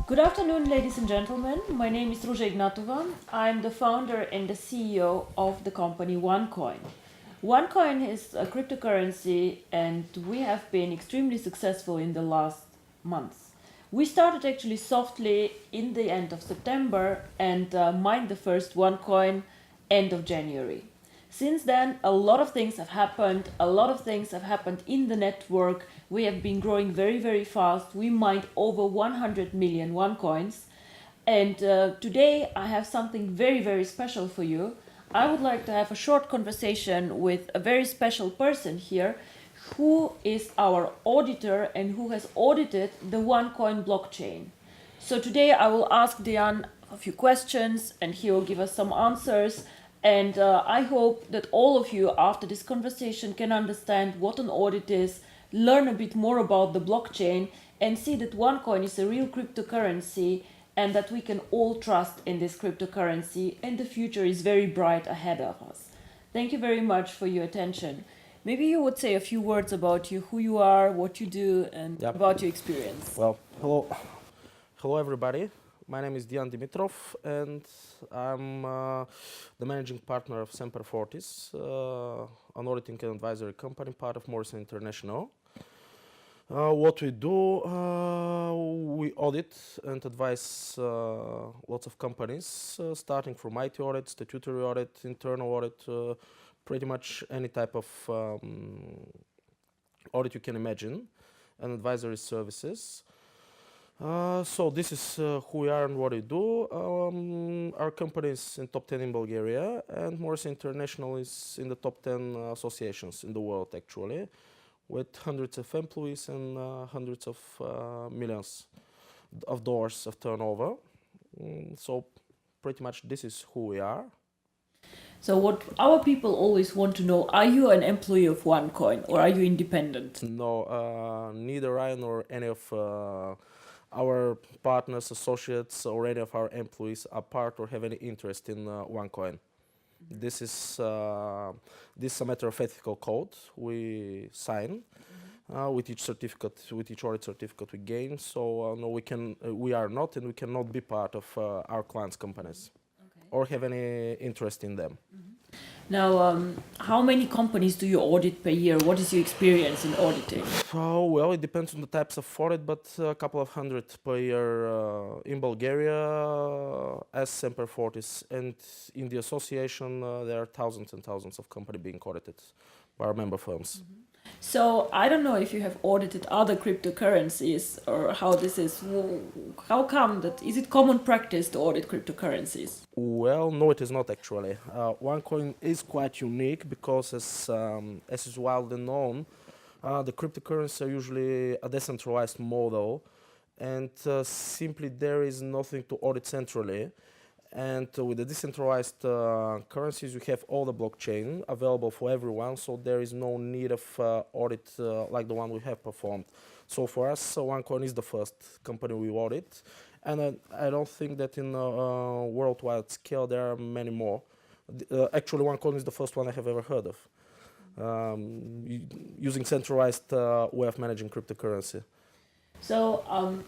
Good afternoon, ladies and gentlemen. My name is Ruja Ignatova. I'm the founder and the CEO of the company OneCoin. OneCoin is a cryptocurrency and we have been extremely successful in the last months. We started actually softly in the end of September and mined the first OneCoin end of January. Since then, a lot of things have happened. A lot of things have happened in the network. We have been growing very, very fast. We mined over 100 million OneCoins. And today I have something very, very special for you. I would like to have a short conversation with a very special person here who is our auditor and who has audited the OneCoin blockchain. So today I will ask Deyan a few questions and he will give us some answers. And I hope that all of you after this conversation can understand what an audit is, learn a bit more about the blockchain and see that OneCoin is a real cryptocurrency and that we can all trust in this cryptocurrency and the future is very bright ahead of us. Thank you very much for your attention. Maybe you would say a few words about you, who you are, what you do, and about your experience. Well, hello everybody. My name is Deyan Dimitrov, and I'm the managing partner of Semper Fortis, an auditing and advisory company, part of Morrison International. What we do, we audit and advise lots of companies, starting from IT audit, statutory audit, internal audit, pretty much any type of audit you can imagine, and advisory services. So this is who we are and what we do. Our company is in top 10 in Bulgaria, and Morrison International is in the top 10 associations in the world actually, with hundreds of employees and hundreds of millions of dollars of turnover. So pretty much this is who we are. So what our people always want to know, are you an employee of OneCoin or are you independent? No, neither I nor any of our partners, associates, or any of our employees are part or have any interest in OneCoin. This is a matter of ethical code we sign with each certificate, with each audit certificate we gain. So no, we are not, and we cannot be part of our clients' companies or have any interest in them. Now, how many companies do you audit per year? What is your experience in auditing? Well, it depends on the types of audit, but a couple of hundred per year in Bulgaria as Semper Fortis. And in the association, there are thousands and thousands of companies being audited by our member firms. So I don't know if you have audited other cryptocurrencies or how this is. How come that? Is it common practice to audit cryptocurrencies? Well, no, it is not actually. OneCoin is quite unique because, as is widely known, the cryptocurrencies are usually a decentralized model, and simply there is nothing to audit centrally. And with the decentralized currencies, you have all the blockchain available for everyone, so there is no need of audit like the one we have performed. So for us, OneCoin is the first company we audit, and I don't think that in a worldwide scale there are many more. Actually, OneCoin is the first one I have ever heard of, using centralized way of managing cryptocurrency. So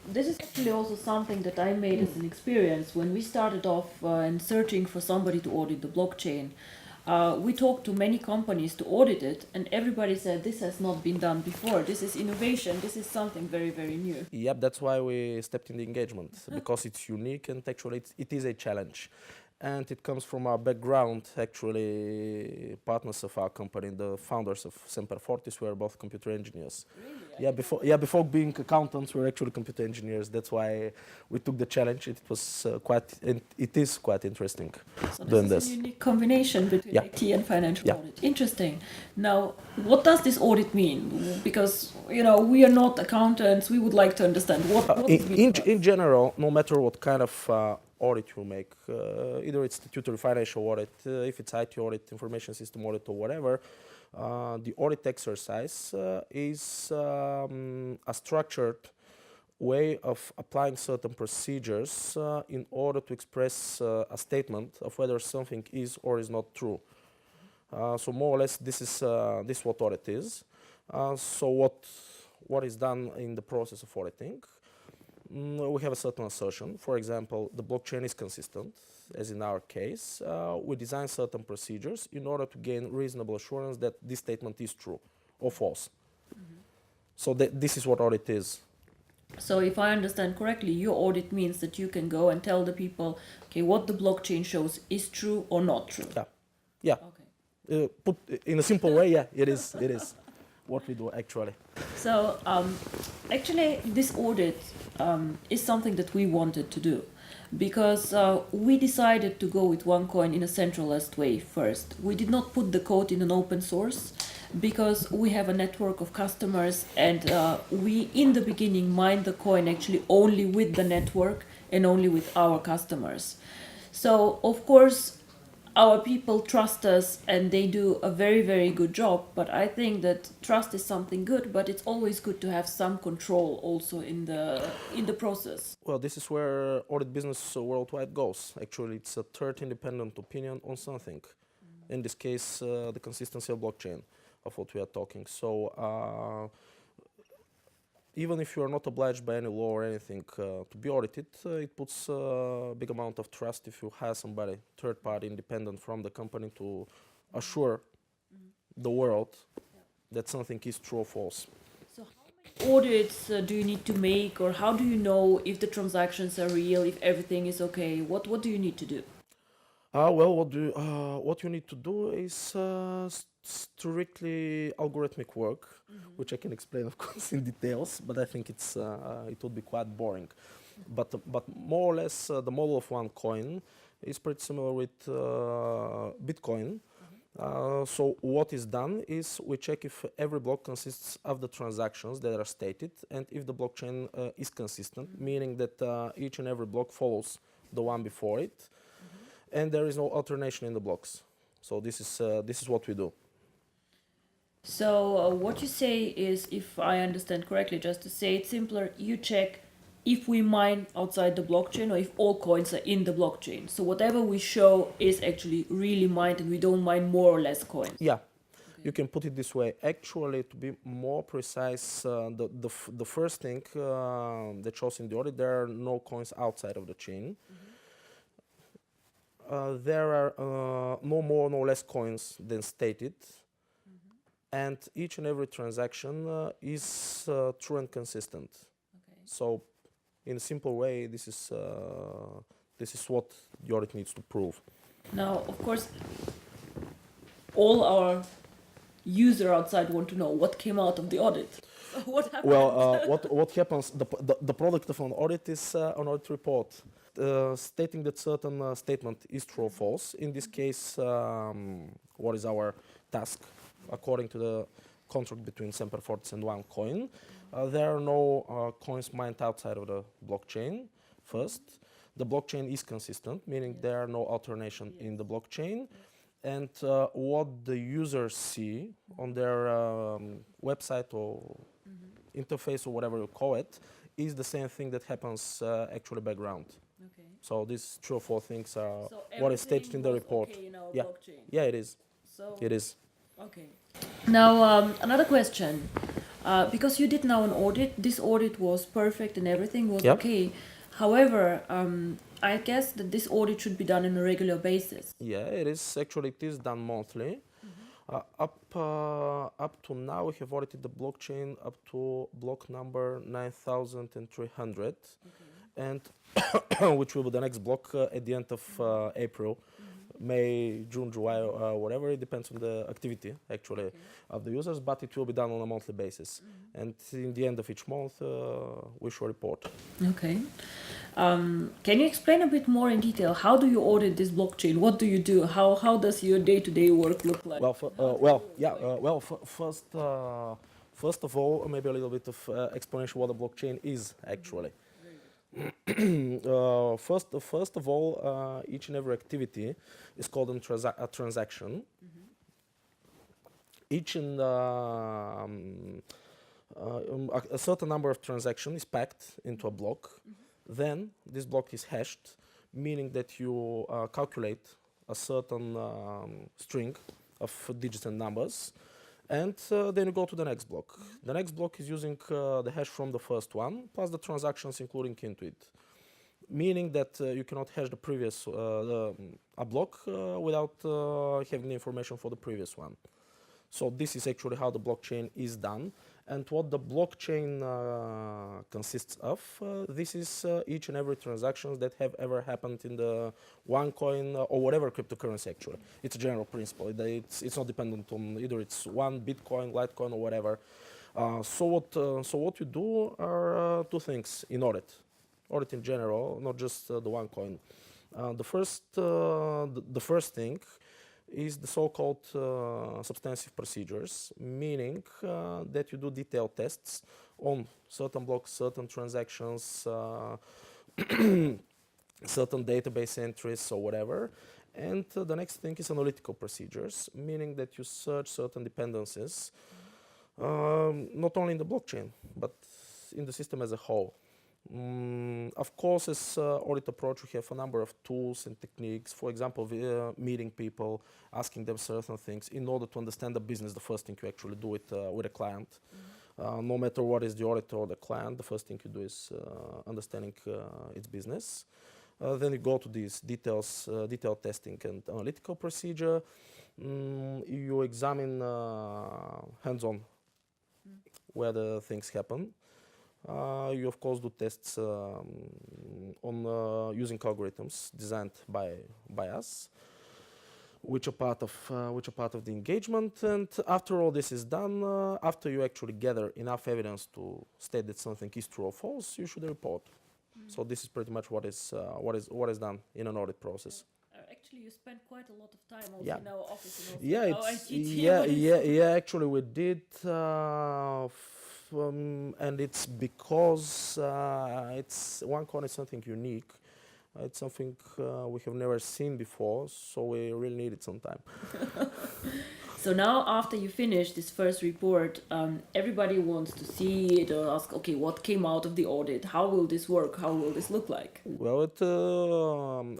this is actually also something that I made as an experience when we started off and searching for somebody to audit the blockchain. We talked to many companies to audit it, and everybody said this has not been done before. This is innovation. This is something very, very new. Yep, that's why we stepped in the engagement, because it's unique and actually it is a challenge. And it comes from our background, actually, partners of our company, the founders of Semper Fortis, were both computer engineers. Really? Before being accountants, we were actually computer engineers. That's why we took the challenge. It was it is quite interesting. So this is a unique combination between IT and financial audit. Interesting. Now, what does this audit mean? Because, you know, we are not accountants. We would like to understand what in general, no matter what kind of audit you make, either it's statutory financial audit, if it's IT audit, information system audit, or whatever, the audit exercise is a structured way of applying certain procedures in order to express a statement of whether something is or is not true. So more or less, this is what audit is. So what is done in the process of auditing? We have a certain assertion. For example, the blockchain is consistent, as in our case. We design certain procedures in order to gain reasonable assurance that this statement is true or false. So this is what audit is. So if I understand correctly, your audit means that you can go and tell the people, okay, what the blockchain shows is true or not true. Yeah, yeah. Okay. Put in a simple way, yeah, it is. It is what we do actually. So actually, this audit is something that we wanted to do because we decided to go with OneCoin in a centralized way first. We did not put the code in an open source because we have a network of customers and we in the beginning mine the coin actually only with the network and only with our customers. So of course our people trust us and they do a very, very good job, but I think that trust is something good, but it's always good to have some control also in the process. Well, this is where audit business worldwide goes. Actually, it's a third independent opinion on something. In this case, the consistency of blockchain, of what we are talking. So even if you are not obliged by any law or anything to be audited, it puts a big amount of trust if you have somebody, third party, independent from the company to assure the world that something is true or false. So how many audits do you need to make, or how do you know if the transactions are real, if everything is okay? What do you need to do? Well, what you need to do is strictly algorithmic work, which I can explain, of course, in details, but I think it would be quite boring. But more or less, the model of OneCoin is pretty similar with Bitcoin. So what is done is we check if every block consists of the transactions that are stated, and if the blockchain is consistent, meaning that each and every block follows the one before it. And there is no alternation in the blocks. So this is what we do. So what you say is, if I understand correctly, just to say it simpler, you check if we mine outside the blockchain or if all coins are in the blockchain. So whatever we show is actually really mined and we don't mine more or less coins. Yeah, okay. You can put it this way. Actually, to be more precise, the first thing that shows in the audit, there are no coins outside of the chain. There are no more, no less coins than stated, and each and every transaction is true and consistent. Okay. So, in a simple way, this is what the audit needs to prove. Now, of course, all our users outside want to know what came out of the audit. What happened? Well, what happens? The product of an audit is an audit report. Stating that certain statement is true or false. In this case, what is our task? According to the contract between Semper Fortis and OneCoin, there are no coins mined outside of the blockchain. First, the blockchain is consistent, meaning there are no alternation in the blockchain. And what the users see on their website or interface or whatever you call it is the same thing that happens actually background. Okay. So these 3 or 4 things are what is stated in the report. Okay in our yeah. Blockchain. Yeah, it is. So it is. Okay. Now another question, because you did now an audit. This audit was perfect and everything was okay. However, I guess that this audit should be done on a regular basis. Yeah, it is. Actually, it is done monthly. Up to now, we have audited the blockchain up to block number 9,300, and which will be the next block at the end of April, May, June, July, whatever. It depends on the activity actually of the users, but it will be done on a monthly basis. And in the end of each month, we shall report. Okay. Can you explain a bit more in detail? How do you audit this blockchain? What do you do? How does your day-to-day work look like? First of all, maybe a little bit of explanation what a blockchain is actually. First of all, each and every activity is called a transaction. Each and a certain number of transactions is packed into a block. Then this block is hashed, meaning that you calculate a certain string of digits and numbers, And then you go to the next block. The next block is using the hash from the first one, plus the transactions including into it. Meaning that you cannot hash the previous a block without having the information for the previous one. So this is actually how the blockchain is done. And what the blockchain consists of, this is each and every transactions that have ever happened in the OneCoin or whatever cryptocurrency actually. It's a general principle. It's not dependent on either it's one Bitcoin, Litecoin or whatever. So what you do are two things in audit. Audit in general, not just the OneCoin. The first thing is the so-called substantive procedures, meaning that you do detailed tests on certain blocks, certain transactions, certain database entries or whatever. And the next thing is analytical procedures, meaning that you search certain dependencies, not only in the blockchain, but in the system as a whole. Of course, as audit approach, we have a number of tools and techniques. For example, meeting people, asking them certain things in order to understand the business. The first thing you actually do it with a client, no matter what is the auditor or the client, the first thing you do is understanding its business. Then you go to these detailed testing and analytical procedure. You examine hands-on where the things happen. You of course do tests on using algorithms designed by us, which are part of the engagement. And after all this is done, after you actually gather enough evidence to state that something is true or false, you should report. So this is pretty much what is done in an audit process. Actually, you spent quite a lot of time also in our office and also Yeah, in our IT team. yeah. Actually, we did. And it's because it's OneCoin is something unique. It's something we have never seen before, so we really need it some time. So now, after you finish this first report, everybody wants to see it or ask, okay, what came out of the audit? How will this work? How will this look like? Well,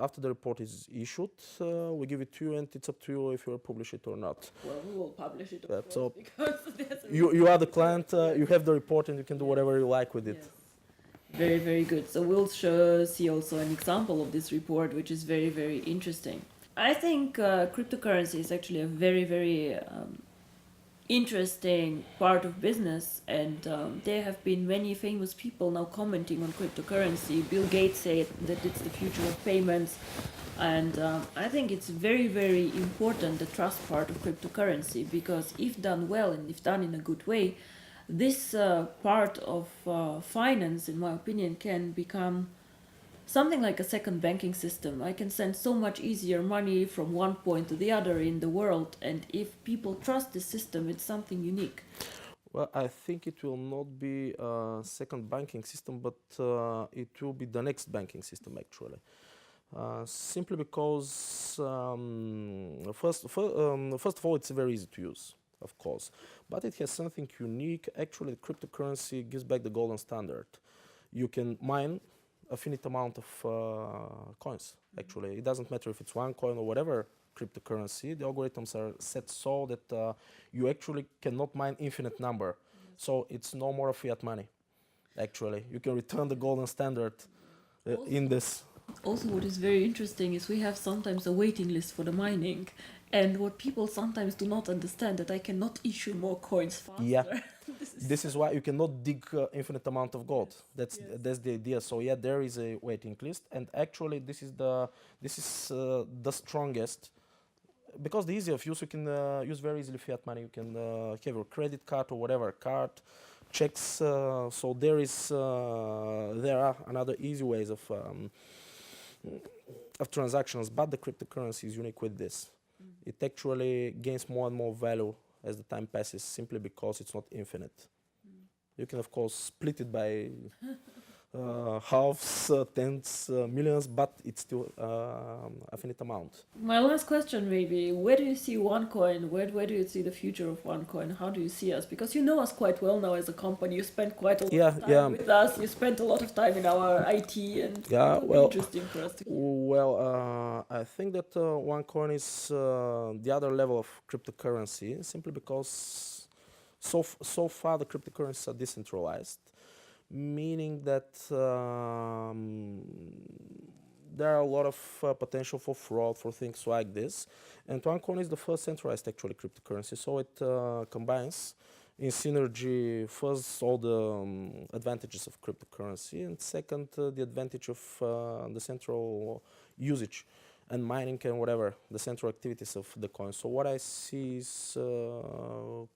after the report is issued, we give it to you, and it's up to you if you will publish it or not. Well, we will publish it, of course, So because there's you are the client, you have the report, and you can do whatever you like with it. Yes. Very, very good. So we'll see also an example of this report, which is very, very interesting. I think cryptocurrency is actually a very, very interesting part of business, and there have been many famous people now commenting on cryptocurrency. Bill Gates said that it's the future of payments, and I think it's very, very important, the trust part of cryptocurrency, because if done well and if done in a good way, this part of finance, in my opinion, can become something like a second banking system. I can send so much easier money from one point to the other in the world, and if people trust the system, it's something unique. Well, I think it will not be a second banking system, but it will be the next banking system actually. Simply because first of all, it's very easy to use, of course, but it has something unique. Actually, cryptocurrency gives back the golden standard. You can mine a finite amount of coins. Actually, it doesn't matter if it's OneCoin or whatever cryptocurrency. The algorithms are set so that you actually cannot mine infinite number. So it's no more fiat money. Actually, you can return the golden standard in this. Also, what is very interesting is we have sometimes a waiting list for the mining, and what people sometimes do not understand, that I cannot issue more coins faster. Yeah, this is why you cannot dig infinite amount of gold. That's the idea. So yeah, there is a waiting list, and actually this is the strongest, because the easy of use, you can use very easily fiat money. You can have your credit card or whatever card, checks. So there are another easy ways of transactions, but the cryptocurrency is unique with this. It actually gains more and more value as the time passes, simply because it's not infinite. You can of course split it by halves, tenths, millions, but it's still a finite amount. My last question, maybe, where do you see OneCoin? Where do you see the future of OneCoin? How do you see us? Because you know us quite well now as a company. You spent quite a lot of time with us. You spent a lot of time in our IT, and it will be interesting for us to hear. Well, I think that OneCoin is the other level of cryptocurrency, simply because So far the cryptocurrencies are decentralized, meaning that there are a lot of potential for fraud, for things like this. And OneCoin is the first centralized actually cryptocurrency, so it combines in synergy first all the advantages of cryptocurrency, and second the advantage of the central usage and mining and whatever, the central activities of the coin. So what I see is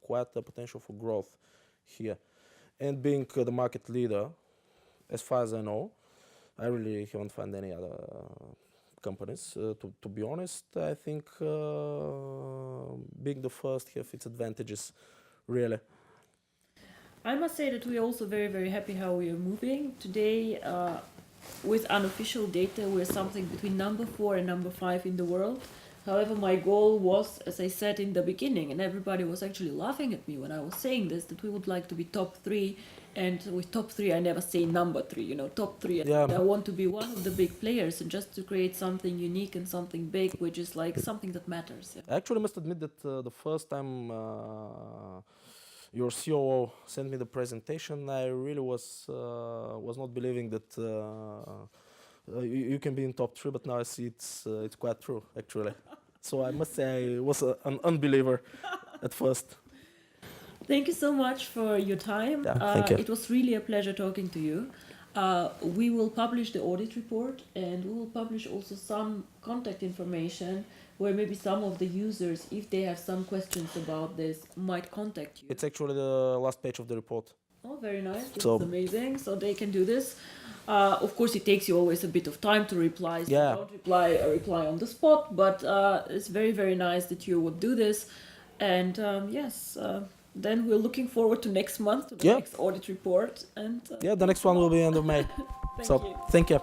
quite a potential for growth here. And being the market leader, as far as I know, I really haven't found any other companies. To be honest, I think being the first have its advantages, really. I must say that we are also very, very happy how we are moving. Today, with unofficial data, we're something between number 4 and number 5 in the world. However, my goal was, as I said in the beginning, and everybody was actually laughing at me when I was saying this, that we would like to be top 3. And with top 3, I never say number 3, you know, top 3. Yeah. I want to be one of the big players and just to create something unique and something big, which is like something that matters. Yeah. I actually must admit that the first time your COO sent me the presentation, I really was not believing that you can be in top 3, but now I see it's quite true actually. So I must say I was an unbeliever at first. Thank you so much for your time. Yeah, thank you. It was really a pleasure talking to you. We will publish the audit report, and we will publish also some contact information where maybe some of the users, if they have some questions about this, might contact you. It's actually the last page of the report. Oh, very nice. That's So- amazing. So they can do this. Of course, it takes you always a bit of time to reply. So Yeah. don't reply on the spot, but it's very, very nice that you would do this. And yes, then we're looking forward to next month, to the Yeah. next audit report. And Yeah, the next one will be end of May. thank So you. thank you.